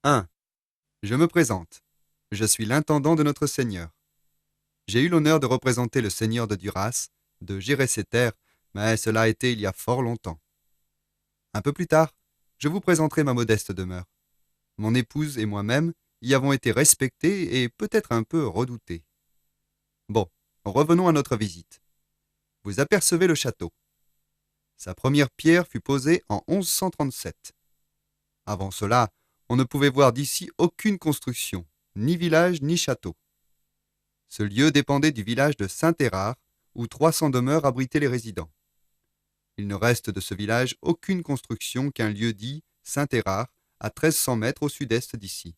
1. Je me présente. Je suis l'intendant de notre Seigneur. J'ai eu l'honneur de représenter le Seigneur de Duras, de gérer ses terres, mais cela a été il y a fort longtemps. Un peu plus tard, je vous présenterai ma modeste demeure. Mon épouse et moi-même y avons été respectés et peut-être un peu redoutés. Bon, revenons à notre visite. Vous apercevez le château. Sa première pierre fut posée en 1137. Avant cela, on ne pouvait voir d'ici aucune construction, ni village ni château. Ce lieu dépendait du village de Saint-Hérard, où 300 demeures abritaient les résidents. Il ne reste de ce village aucune construction qu'un lieu dit Saint-Hérard, à 1300 mètres au sud-est d'ici.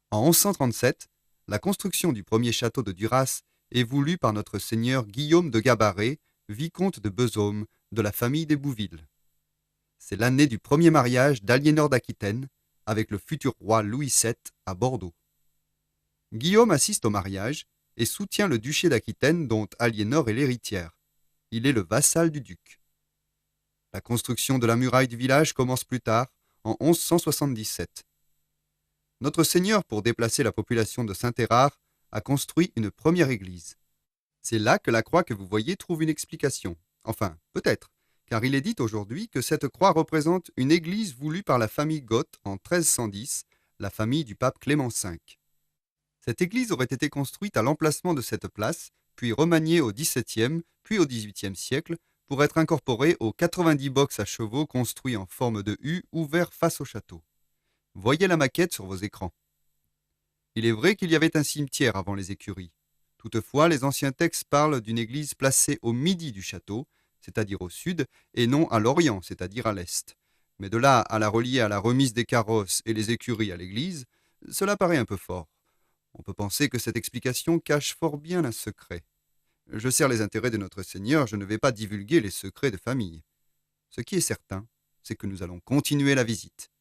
En 1137, la construction du premier château de Duras est voulue par notre seigneur Guillaume de Gabarret, vicomte de Bezaume, de la famille des Bouville. C'est l'année du premier mariage d'Aliénor d'Aquitaine avec le futur roi Louis VII à Bordeaux. Guillaume assiste au mariage et soutient le duché d'Aquitaine dont Aliénor est l'héritière. Il est le vassal du duc. La construction de la muraille du village commence plus tard, en 1177. Notre Seigneur, pour déplacer la population de Saint-Hérard, a construit une première église. C'est là que la croix que vous voyez trouve une explication. Enfin, peut-être, car il est dit aujourd'hui que cette croix représente une église voulue par la famille Goth en 1310, la famille du pape Clément V. Cette église aurait été construite à l'emplacement de cette place, puis remaniée au XVIIe, puis au XVIIIe siècle, pour être incorporée aux 90 box à chevaux construits en forme de U ouverts face au château. Voyez la maquette sur vos écrans. Il est vrai qu'il y avait un cimetière avant les écuries. Toutefois, les anciens textes parlent d'une église placée au midi du château, c'est-à-dire au sud, et non à l'orient, c'est-à-dire à l'est. Mais de là à la relier à la remise des carrosses et les écuries à l'église, cela paraît un peu fort. On peut penser que cette explication cache fort bien un secret. Je sers les intérêts de notre Seigneur, je ne vais pas divulguer les secrets de famille. Ce qui est certain, c'est que nous allons continuer la visite.